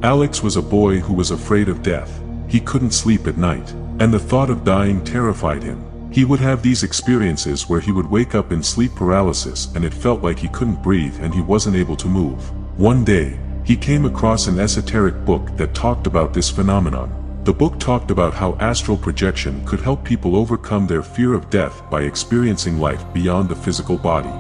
Alex was a boy who was afraid of death. He couldn't sleep at night, and the thought of dying terrified him. He would have these experiences where he would wake up in sleep paralysis and it felt like he couldn't breathe and he wasn't able to move. One day, he came across an esoteric book that talked about this phenomenon. The book talked about how astral projection could help people overcome their fear of death by experiencing life beyond the physical body.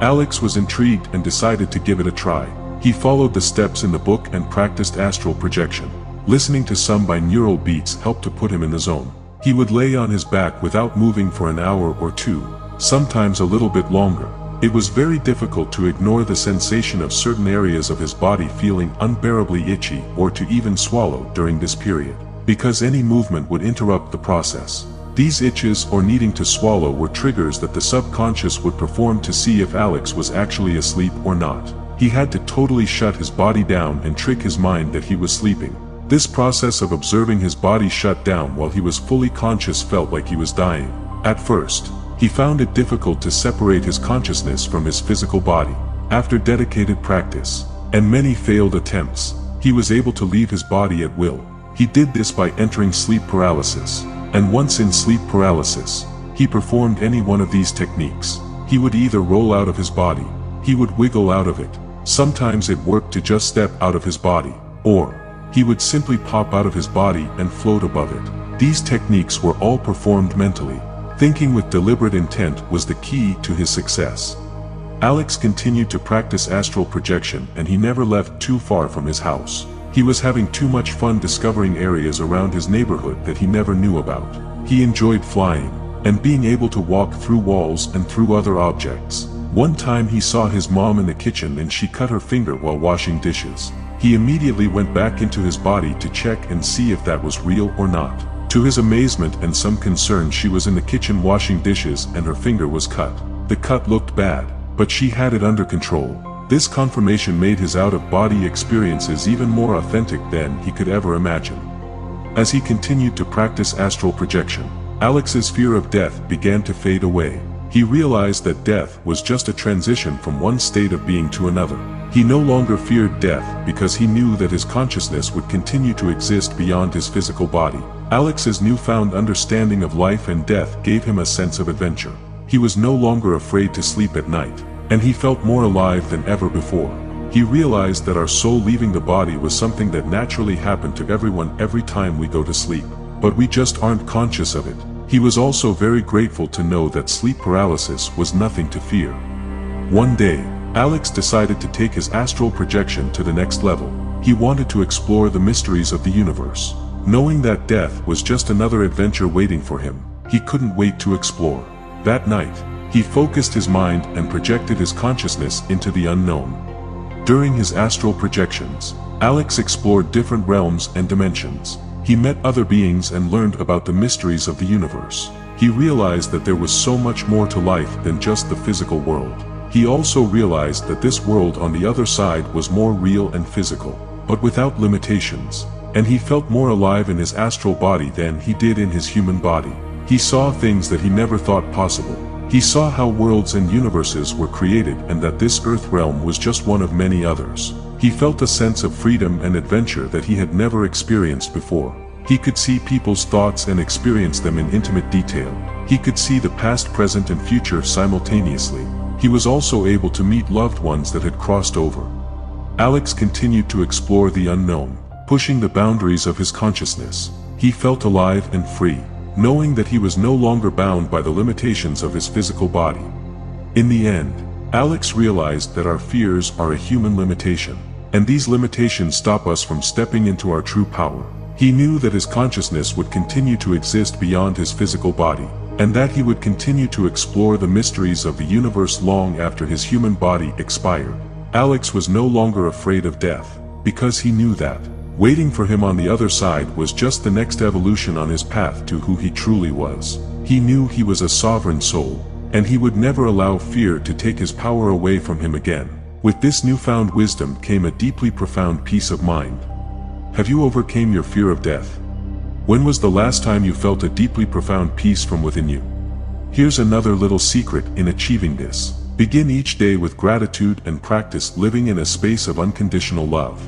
Alex was intrigued and decided to give it a try. He followed the steps in the book and practiced astral projection. Listening to some binaural beats helped to put him in the zone. He would lay on his back without moving for an hour or two, sometimes a little bit longer. It was very difficult to ignore the sensation of certain areas of his body feeling unbearably itchy or to even swallow during this period, because any movement would interrupt the process. These itches or needing to swallow were triggers that the subconscious would perform to see if Alex was actually asleep or not. He had to totally shut his body down and trick his mind that he was sleeping. This process of observing his body shut down while he was fully conscious felt like he was dying. At first, he found it difficult to separate his consciousness from his physical body. After dedicated practice, and many failed attempts, he was able to leave his body at will. He did this by entering sleep paralysis, and once in sleep paralysis, he performed any one of these techniques. He would either roll out of his body, he would wiggle out of it, sometimes it worked to just step out of his body, or he would simply pop out of his body and float above it. These techniques were all performed mentally. Thinking with deliberate intent was the key to his success. Alex continued to practice astral projection and he never left too far from his house. He was having too much fun discovering areas around his neighborhood that he never knew about. He enjoyed flying, and being able to walk through walls and through other objects. One time he saw his mom in the kitchen and she cut her finger while washing dishes. He immediately went back into his body to check and see if that was real or not. To his amazement and some concern, she was in the kitchen washing dishes and her finger was cut. The cut looked bad, but she had it under control. This confirmation made his out-of-body experiences even more authentic than he could ever imagine. As he continued to practice astral projection, Alex's fear of death began to fade away. He realized that death was just a transition from one state of being to another. He no longer feared death because he knew that his consciousness would continue to exist beyond his physical body. Alex's newfound understanding of life and death gave him a sense of adventure. He was no longer afraid to sleep at night, and he felt more alive than ever before. He realized that our soul leaving the body was something that naturally happened to everyone every time we go to sleep, but we just aren't conscious of it. He was also very grateful to know that sleep paralysis was nothing to fear. One day, Alex decided to take his astral projection to the next level. He wanted to explore the mysteries of the universe. Knowing that death was just another adventure waiting for him, he couldn't wait to explore. That night, he focused his mind and projected his consciousness into the unknown. During his astral projections, Alex explored different realms and dimensions. He met other beings and learned about the mysteries of the universe. He realized that there was so much more to life than just the physical world. He also realized that this world on the other side was more real and physical, but without limitations, and he felt more alive in his astral body than he did in his human body. He saw things that he never thought possible. He saw how worlds and universes were created and that this earth realm was just one of many others. He felt a sense of freedom and adventure that he had never experienced before. He could see people's thoughts and experience them in intimate detail. He could see the past, present, and future simultaneously. He was also able to meet loved ones that had crossed over. Alex continued to explore the unknown, pushing the boundaries of his consciousness. He felt alive and free, knowing that he was no longer bound by the limitations of his physical body. In the end, Alex realized that our fears are a human limitation, and these limitations stop us from stepping into our true power. He knew that his consciousness would continue to exist beyond his physical body, and that he would continue to explore the mysteries of the universe long after his human body expired. Alex was no longer afraid of death, because he knew that waiting for him on the other side was just the next evolution on his path to who he truly was. He knew he was a sovereign soul, and he would never allow fear to take his power away from him again. With this newfound wisdom came a deeply profound peace of mind. Have you overcame your fear of death? When was the last time you felt a deeply profound peace from within you? Here's another little secret in achieving this. Begin each day with gratitude and practice living in a space of unconditional love.